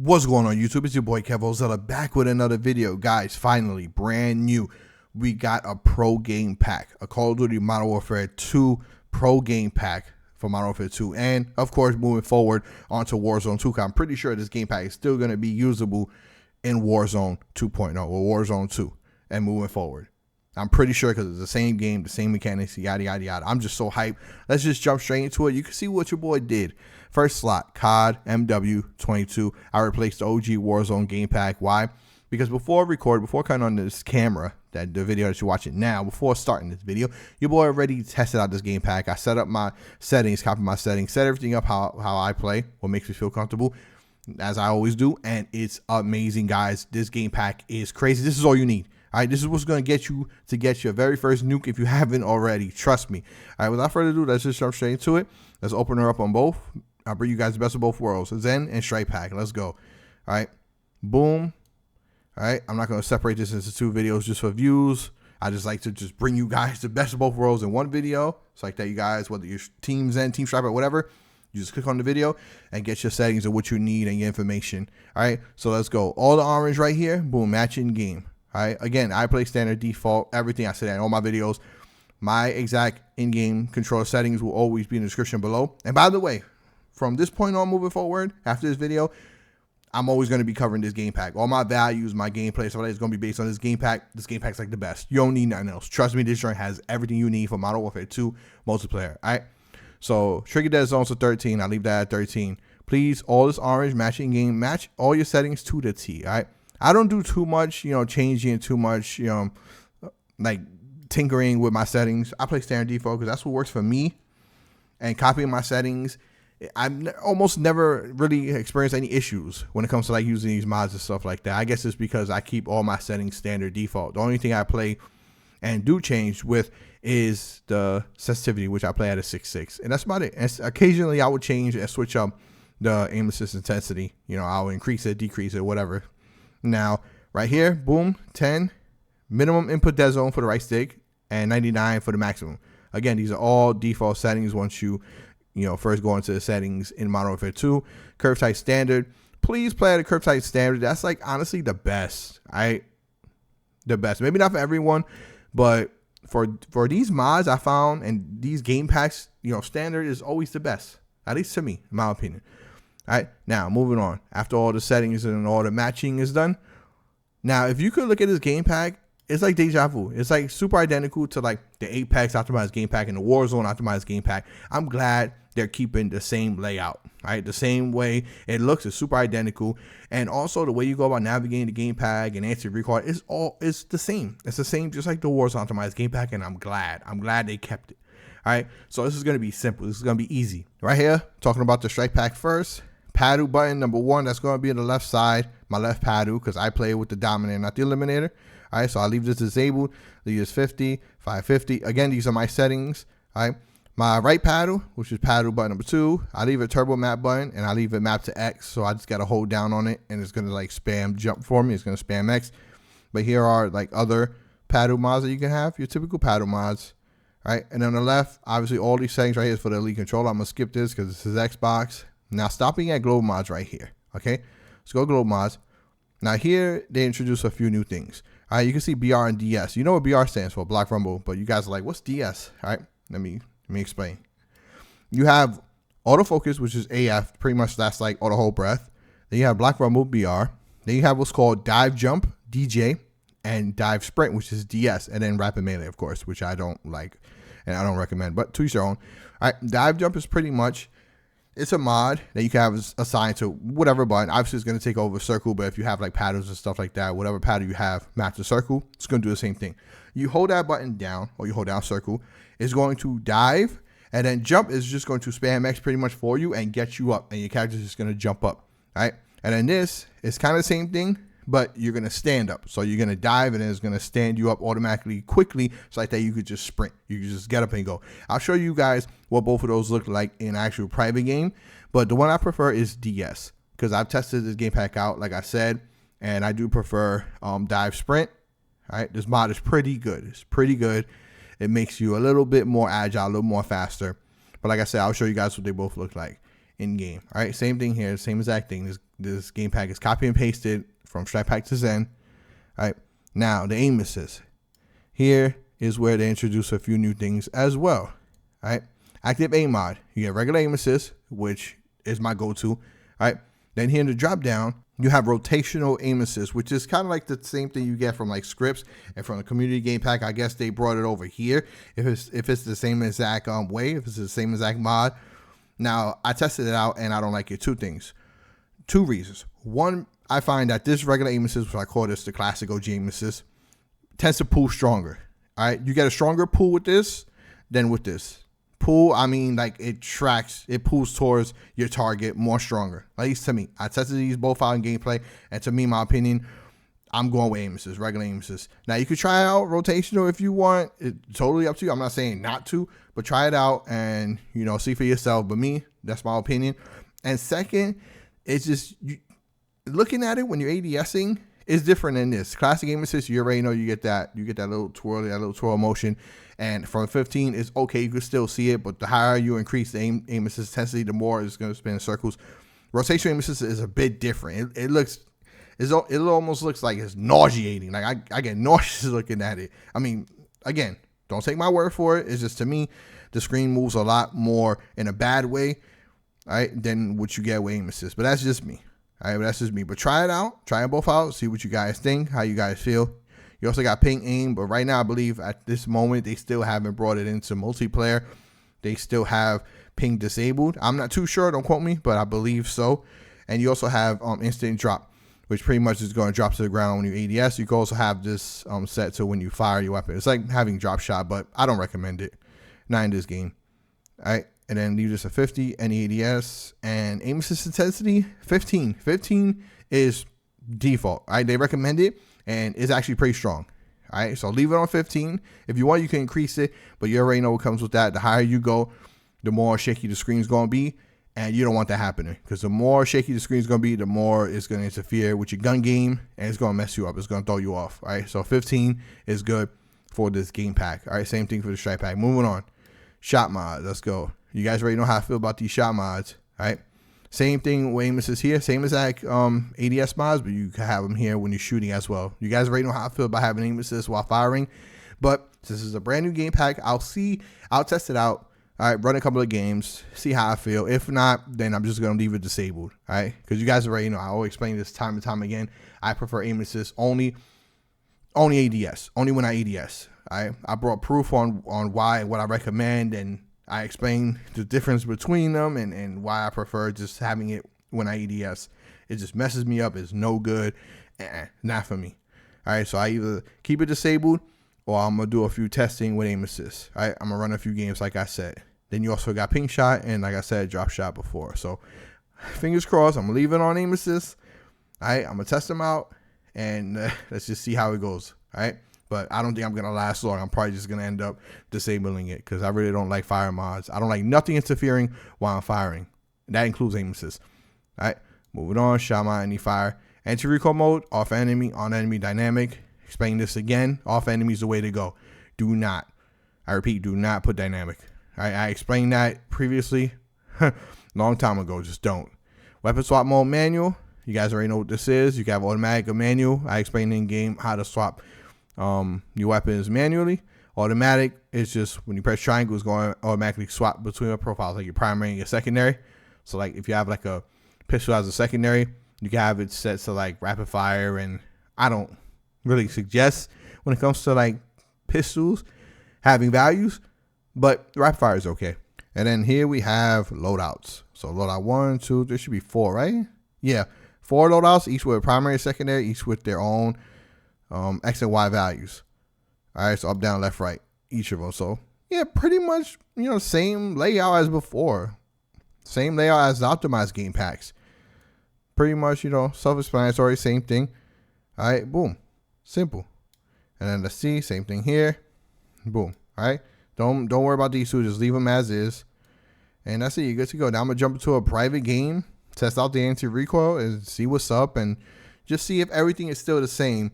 What's going on, YouTube? It's your boy kevOzilla back with another video. Guys, finally, brand new. We got a pro game pack, a Call of Duty Modern Warfare 2 pro game pack for Modern Warfare 2. And, of course, moving forward onto Warzone 2. I'm pretty sure this game pack is still going to be usable in Warzone 2.0 or Warzone 2 and moving forward. I'm pretty sure because it's the same game, the same mechanics, yada, yada, yada. I'm just so hyped. Let's just jump straight into it. You can see what your boy did. First slot, COD MW2. I replaced the OG Warzone game pack. Why? Because before cutting on this camera, the video that you're watching now, before starting this video, your boy already tested out this game pack. I set up my settings, copied my settings, set everything up how I play, what makes me feel comfortable, as I always do. And it's amazing, guys. This game pack is crazy. This is all you need. All right, this is what's going to get your very first nuke if you haven't already. Trust me. All right, without further ado, let's just jump straight into it. Let's open her up on both. I'll bring you guys the best of both worlds, Zen and Strikepack. Let's go. All right, boom. All right, I'm not going to separate this into two videos just for views. I just like to just bring you guys the best of both worlds in one video. It's like that, you guys, whether you're Team Zen, Team Strikepack, whatever, you just click on the video and get your settings of what you need and your information. All right, so let's go. All the orange right here, boom, matching game. All right, again, I play standard default, everything I said in all my videos. My exact in-game controller settings will always be in the description below. And by the way, from this point on moving forward, after this video, I'm always going to be covering this game pack. All my values, my gameplay, stuff like that is going to be based on this game pack. This game pack's like the best. You don't need nothing else. Trust me, this joint has everything you need for Modern Warfare 2 multiplayer. All right, so trigger dead zones to 13. I leave that at 13. Please, all this orange matching game, match all your settings to the T. All right. I don't do too much, changing too much, like tinkering with my settings. I play standard default because that's what works for me. And copying my settings, I've almost never really experienced any issues when it comes to like using these mods and stuff like that. I guess it's because I keep all my settings standard default. The only thing I play and do change with is the sensitivity, which I play at a 6.6. And that's about it. And occasionally I would change and switch up the aim assist intensity. I'll increase it, decrease it, whatever. Now, right here, boom, 10, minimum input dead zone for the right stick, and 99 for the maximum. Again, these are all default settings once you first go into the settings in Modern Warfare 2. Curve tight standard. Please play at a curve tight standard. That's like honestly the best. The best. Maybe not for everyone, but for these mods I found and these game packs, standard is always the best. At least to me, in my opinion. All right, now moving on. After all the settings and all the matching is done, now if you could look at this game pack, it's like deja vu. It's like super identical to like the Apex optimized game pack and the Warzone optimized game pack. I'm glad they're keeping the same layout, right? The same way it looks is super identical, and also the way you go about navigating the game pack and anti-recoil is the same. It's the same, just like the Warzone optimized game pack, and I'm glad they kept it. All right, so this is gonna be simple. This is gonna be easy. Right here, talking about the Strikepack first. Paddle button number 1, that's going to be on the left side, my left paddle, because I play with the Dominator, not the Eliminator. All right, so I leave this disabled, leave this 50, 550. Again, these are my settings. All right, my right paddle, which is paddle button number 2, I leave a turbo map button, and I leave it mapped to X, so I just got to hold down on it, and it's going to like spam jump for me. It's going to spam X. But here are like other paddle mods that you can have, your typical paddle mods. All right, and on the left, obviously all these settings right here is for the Elite Controller. I'm going to skip this because this is Xbox. Now, stopping at global mods right here, okay? Let's go global mods. Now, here, they introduce a few new things. All right, you can see BR and DS. You know what BR stands for, Block Rumble, but you guys are like, what's DS? All right, let me explain. You have autofocus, which is AF. Pretty much that's like auto hold breath. Then you have Block Rumble, BR. Then you have what's called dive jump, DJ, and dive sprint, which is DS. And then rapid melee, of course, which I don't like and I don't recommend, but to each their own. All right, dive jump is pretty much, it's a mod that you can have assigned to whatever button. Obviously, it's going to take over circle, but if you have like paddles and stuff like that, whatever paddle you have match the circle, it's going to do the same thing. You hold that button down, or you hold down circle, it's going to dive, and then jump is just going to spam X pretty much for you and get you up, and your character is just going to jump up, right? And then this is kind of the same thing, but you're going to stand up. So you're going to dive, and then it's going to stand you up automatically quickly. So like that, you could just sprint. You could just get up and go. I'll show you guys what both of those look like in actual private game. But the one I prefer is DS because I've tested this game pack out, like I said, and I do prefer dive sprint. All right, this mod is pretty good. It's pretty good. It makes you a little bit more agile, a little more faster. But like I said, I'll show you guys what they both look like in game. All right, same thing here, same exact thing. This This game pack is copy and pasted from Strikepack to Zen. All right. Now, the aim assist. Here is where they introduce a few new things as well. All right. Active aim mod. You get regular aim assist, which is my go-to. All right. Then here in the drop down, you have rotational aim assist, which is kind of like the same thing you get from like scripts and from the community game pack. I guess they brought it over here. If it's the same exact way, if it's the same exact mod. Now, I tested it out and I don't like it. Two reasons. One, I find that this regular aim assist, which I call this the classic OG aim assist, tends to pull stronger. All right. You get a stronger pull with this than with this. Pull, I mean, like it pulls towards your target more stronger. At least to me. I tested these both out in gameplay, and to me, my opinion, I'm going with aim assist, regular aim assist. Now, you could try out rotational if you want. It's totally up to you. I'm not saying not to, but try it out and, see for yourself. But me, that's my opinion. And second, it's just looking at it when you're ADSing is different than this. Classic aim assist, you already know you get that little twirl motion. And from 15, it's okay. You can still see it, but the higher you increase the aim assist intensity, the more it's going to spin in circles. Rotational aim assist is a bit different. It almost looks like it's nauseating. Like I get nauseous looking at it. I mean, again, don't take my word for it. It's just, to me, the screen moves a lot more in a bad way, all right, than what you get with aim assist. But that's just me. All right, but that's just me. But try it out. Try them both out. See what you guys think, how you guys feel. You also got ping aim, but right now I believe at this moment they still haven't brought it into multiplayer. They still have ping disabled. I'm not too sure, don't quote me, but I believe so. And you also have instant drop, which pretty much is going to drop to the ground when you ADS. You can also have this set to when you fire your weapon. It's like having drop shot, but I don't recommend it. Not in this game. All right, and then leave this at 50, any ADS, and aim assist intensity, 15. 15 is default. All right, they recommend it. And it's actually pretty strong. All right, so leave it on 15. If you want, you can increase it, but you already know what comes with that. The higher you go, the more shaky the screen's going to be, and you don't want that happening, because the more shaky the screen's going to be, the more it's going to interfere with your gun game, and it's going to mess you up. It's going to throw you off. All right, so 15 is good for this game pack. All right, same thing for the strike pack. Moving on. Shot mods. Let's go. You guys already know how I feel about these shot mods. All right. Same thing with aim assist here. Same as like ADS mods, but you can have them here when you're shooting as well. You guys already know how I feel about having aim assist while firing. But since this is a brand new game pack, I'll test it out. All right, run a couple of games, see how I feel. If not, then I'm just going to leave it disabled. All right, because you guys already know. I always explain this time and time again. I prefer aim assist only ADS, only when I ADS. All right, I brought proof on why, what I recommend, and I explained the difference between them and why I prefer just having it when I ADS. It just messes me up. It's no good. Not for me. All right, so I either keep it disabled or I'm going to do a few testing with aim assist. All right, I'm going to run a few games like I said. Then you also got ping shot and, like I said, drop shot before. So fingers crossed, I'm going to leave it on aim assist. All right, I'm going to test them out and let's just see how it goes. All right. But I don't think I'm going to last long. I'm probably just going to end up disabling it because I really don't like fire mods. I don't like nothing interfering while I'm firing. And that includes aim assist. All right, moving on. Shot mod, any fire. Anti-recoil mode, off enemy, on enemy dynamic. Explain this again. Off enemy is the way to go. Do not, I repeat, do not put dynamic. All right, I explained that previously. Long time ago. Just don't. Weapon swap mode, manual. You guys already know what this is. You can have automatic or manual. I explained in game how to swap your weapons manually. Automatic is just when you press triangle, it's going to automatically swap between your profiles, like your primary and your secondary. So like if you have like a pistol as a secondary, you can have it set to like rapid fire, and I don't really suggest when it comes to like pistols having values, but rapid fire is okay. And then here we have loadouts. So loadout 1, 2, there should be 4, right? Yeah, 4 loadouts, each with a primary and secondary, each with their own X and Y values. All right, so up, down, left, right, each of them. So yeah, pretty much, same layout as before. Same layout as the optimized game packs. Pretty much, self-explanatory, same thing. All right, boom, simple. And then let's see, same thing here. Boom. All right, don't worry about these two, just leave them as is. And that's it, you're good to go. Now I'm gonna jump into a private game, test out the anti-recoil and see what's up, and just see if everything is still the same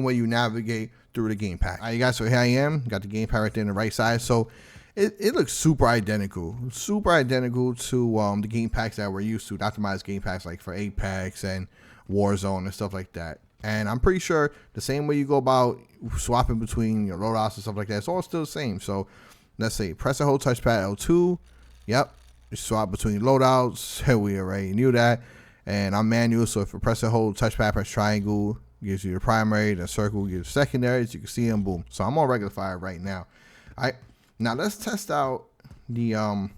way you navigate through the game pack. All right, you guys, so here I am. Got the game pack right there on the right side. So It looks super identical to the game packs that we're used to, the optimized game packs like for Apex and Warzone and stuff like that. And I'm pretty sure the same way you go about swapping between your loadouts and stuff like that, it's all still the same. So let's say press and hold touchpad L2. Yep, you swap between loadouts. We already knew that. And I'm manual, so if you press and hold touchpad, press triangle, gives you the primary, the circle gives secondary, as you can see them, boom. So I'm on regular fire right now. All right, now let's test out the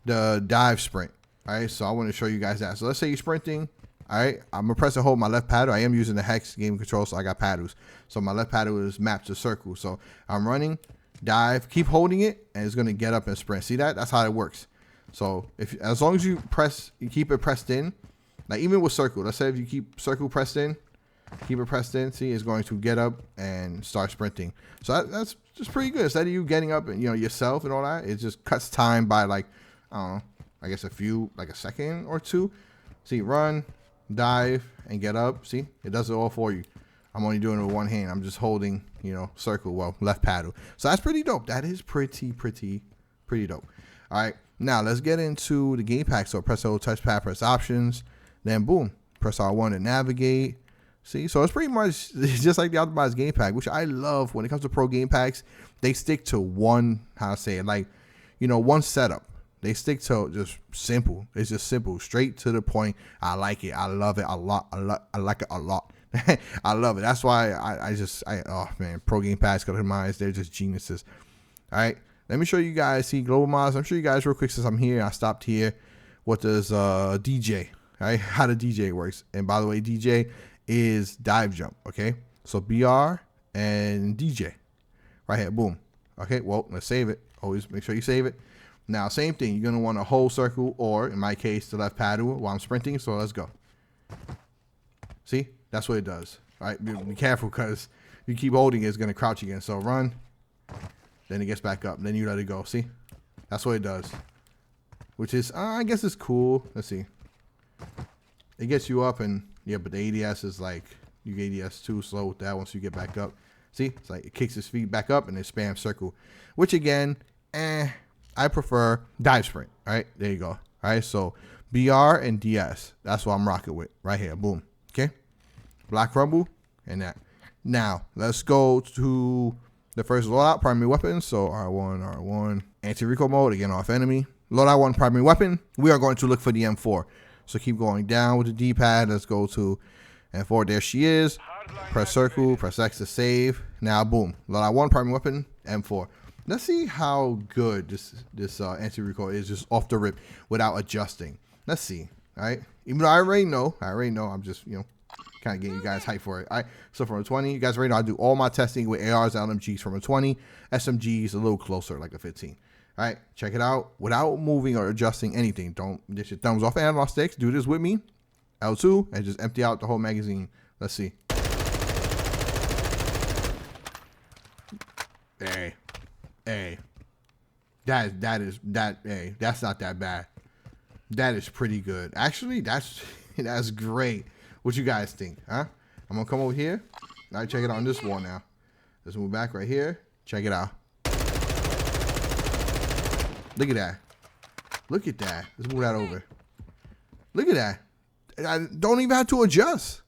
dive sprint. All right, so I want to show you guys that. So let's say you're sprinting. All right, I'm gonna press and hold my left paddle. I am using the hex game control, so I got paddles. So my left paddle is mapped to circle. So I'm running, dive, keep holding it, and it's gonna get up and sprint. See that? That's how it works. So as long as you keep it pressed in, like even with circle. Let's say if you keep circle pressed in, keep it pressed in. See, it's going to get up and start sprinting. So that's just pretty good. Instead of you getting up and yourself and all that, it just cuts time by like I don't know, I guess a second or two. See, run, dive, and get up. See, it does it all for you. I'm only doing it with one hand. I'm just holding, circle, well, left paddle. So that's pretty dope. That is pretty dope. All right, now let's get into the game pack. So press hold touchpad, press options, then boom, press R1 to navigate. See, so it's pretty much just like the optimized game pack, which I love. When it comes to pro game packs, they stick to one, one setup. They stick to just simple. It's just simple, straight to the point. I like it. I love it a lot. I like it a lot. I love it. That's why oh man, pro game packs, customized, they're just geniuses. All right, let me show you guys. See, global mods. I'm show you guys real quick since I'm here. I stopped here. What does DJ? All right, how the DJ works. And by the way, DJ is dive jump. Okay, so BR and DJ right here. Boom. Okay, well, let's save it. Always make sure you save it. Now, same thing. You're going to want to hold circle, or in my case, the left paddle while I'm sprinting. So let's go. See, that's what it does. All right, be careful because you keep holding it, it's going to crouch again. So run, then it gets back up. Then you let it go. See, that's what it does, which is, I guess it's cool. Let's see. It gets you up, and yeah, but the ADS is like, you get ADS too slow with that once you get back up. See, it's like it kicks his feet back up and it spams circle, which again, I prefer dive sprint. All right, there you go. All right, so BR and DS, that's what I'm rocking with right here. Boom. Okay, block rumble and that. Now let's go to the first loadout, primary weapon. So R1, anti-recoil mode, again off enemy. Loadout 1, primary weapon. We are going to look for the M4. So keep going down with the D-pad. Let's go to M4. There she is. Press circle, press X to save. Now boom, loadout 1, primary weapon, M4. Let's see how good this anti-recoil is just off the rip without adjusting. Let's see. All right, even though I already know, I'm just kind of getting you guys hyped for it. All right, so from a 20, you guys already know I do all my testing with ARs, LMGs from a 20, SMGs a little closer, like a 15. All right, check it out without moving or adjusting anything. Don't get your thumbs off analog sticks. Do this with me, L2, and just empty out the whole magazine. Let's see. Hey, that's not that bad. That is pretty good. Actually, that's great. What you guys think, huh? I'm gonna come over here. All right, check it out on this wall now. Let's move back right here. Check it out. Look at that. Look at that. Let's move that over. Look at that. I don't even have to adjust.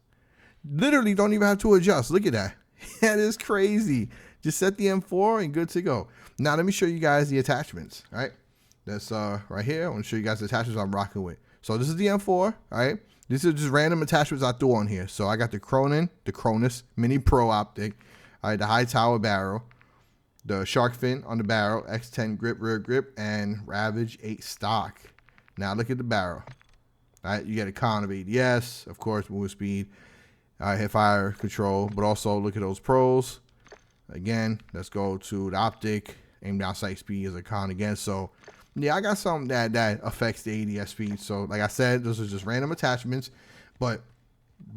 Literally don't even have to adjust. Look at that. That is crazy. Just set the M4 and good to go. Now let me show you guys the attachments. All right. That's right here. I want to show you guys the attachments I'm rocking with. So this is the M4. All right. These are just random attachments I threw on here. So I got the Cronus Mini Pro optic. All right, the high tower barrel, the shark fin on the barrel, X10 grip, rear grip, and Ravage 8 stock. Now look at the barrel. All right, you get a con of ADS, of course, move speed, hip fire control, but also look at those pros. Again, let's go to the optic, aim down sight speed is a con again. So yeah, I got something that affects the ADS speed. So like I said, those are just random attachments, but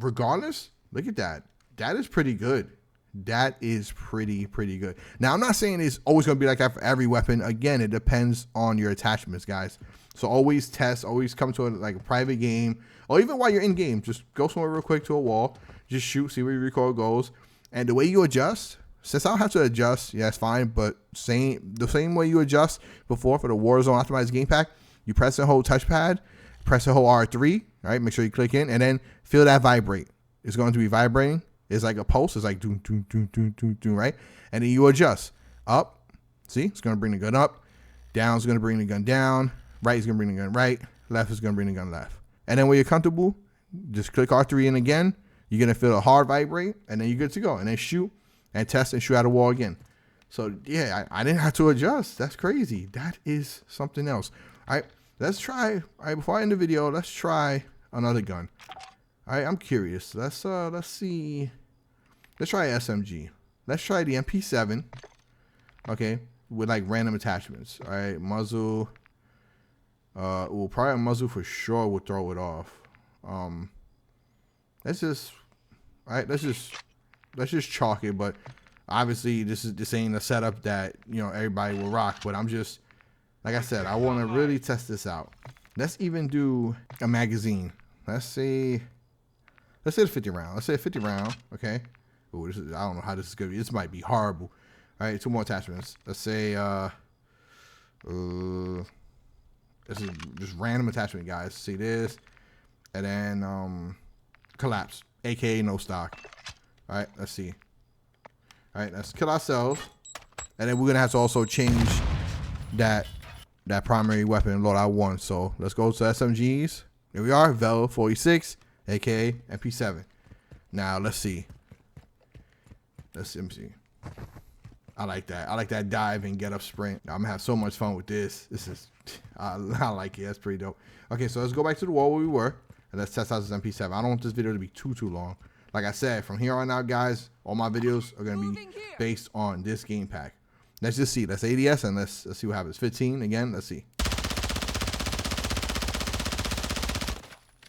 regardless, look at that. That is pretty good. That is pretty good. Now, I'm not saying it's always going to be like that for every weapon. Again, it depends on your attachments, guys. So always test, always come to a private game, or even while you're in game, just go somewhere real quick to a wall, just shoot, see where your recoil goes. And the way you adjust, since I don't have to adjust, yeah, it's fine. But the same way you adjust before for the Warzone optimized game pack, you press and hold touchpad, press and hold R3, right? Make sure you click in, and then feel that vibrate. It's going to be vibrating. It's like a pulse. It's like doom, doom, doom, doom, doom, doom, right? And then you adjust. Up, see, it's going to bring the gun up. Down is going to bring the gun down. Right is going to bring the gun right. Left is going to bring the gun left. And then when you're comfortable, just click R3 in again. You're going to feel a hard vibrate, and then you're good to go. And then shoot and test and shoot at a wall again. So, yeah, I didn't have to adjust. That's crazy. That is something else. All right, let's try. All right, before I end the video, let's try another gun. All right, I'm curious. Let's see. Let's try SMG. Let's try the MP7. Okay, with like random attachments. All right, muzzle. Well, probably a muzzle for sure would throw it off. Let's just. All right, let's just chalk it. But obviously, this ain't a setup that everybody will rock. But I'm just, like I said, I want to really test this out. Let's even do a magazine. Let's say a 50 round. Let's say a 50 round. Okay. Ooh, I don't know how this is gonna be. This might be horrible. All right, 2 more attachments. Let's say this is just random attachment, guys. See this, and then collapse, aka no stock. All right, let's see. All right, let's kill ourselves, and then we're gonna have to also change that primary weapon loadout 1. So let's go to SMGs. Here we are, Vel 46, aka MP7. Now let's see. Let's see. I like that. I like that dive and get up sprint. I'm gonna have so much fun with this. This is, I like it. That's pretty dope. Okay, so let's go back to the wall where we were, and let's test out this MP7. I don't want this video to be too long. Like I said, from here on out, guys, all my videos are gonna be based on this game pack. Let's just see. Let's ADS and let's see what happens. 15 again. Let's see.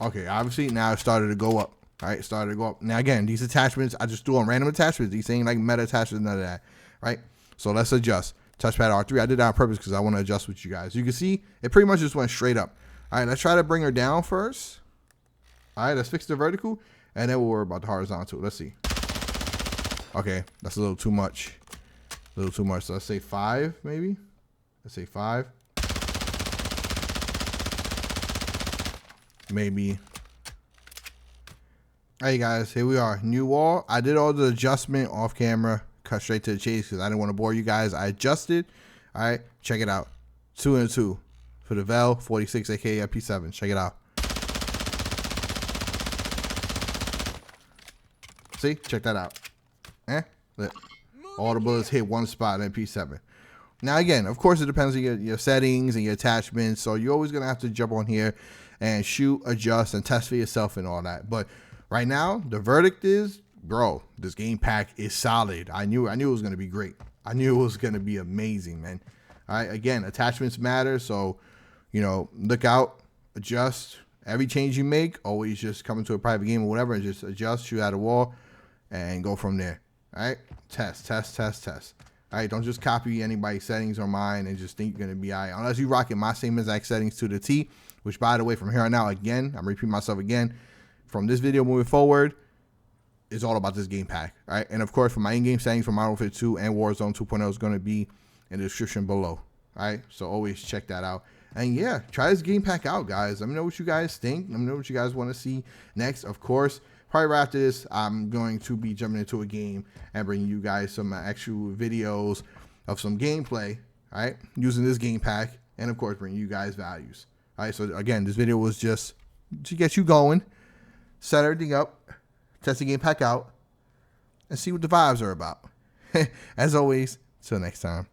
Okay, obviously now it started to go up. All right, it started to go up. Now again, these attachments, I just threw on random attachments. These ain't like meta attachments, none of that. Right? So let's adjust. Touchpad R3. I did that on purpose because I want to adjust with you guys. You can see it pretty much just went straight up. All right, let's try to bring her down first. All right, let's fix the vertical, and then we'll worry about the horizontal. Let's see. Okay, that's a little too much. A little too much. So let's say 5, maybe. Let's say 5. Maybe. Hey guys, here we are. New wall. I did all the adjustment off camera. Cut straight to the chase because I didn't want to bore you guys. I adjusted. All right, check it out. 2 and 2 for the Vel 46, aka F.P.S. Check it out. See, check that out. Look. All the bullets hit one spot in F.P.S. Now again, of course, it depends on your settings and your attachments. So you're always gonna have to jump on here and shoot, adjust, and test for yourself and all that. But right now, the verdict is, bro, this game pack is solid. I knew it was gonna be great. I knew it was gonna be amazing, man. All right, again, attachments matter, so look out, adjust. Every change you make, always just come into a private game or whatever and just adjust, shoot at a wall, and go from there. All right, test. All right, don't just copy anybody's settings or mine and just think you're gonna be all right. Unless you rocking my same exact settings to the T, which by the way, from here on out, again, I'm repeating myself again, from this video moving forward, it's all about this game pack. All right, and of course, for my in-game settings for Modern Warfare 2 and Warzone 2.0 is gonna be in the description below. All right, so always check that out. And yeah, try this game pack out, guys. Let me know what you guys think. Let me know what you guys want to see next. Of course, probably right after this, I'm going to be jumping into a game and bringing you guys some actual videos of some gameplay, all right, using this game pack, and of course, bringing you guys values. All right, so again, this video was just to get you going, set everything up, test the game pack out, and see what the vibes are about. As always, till next time.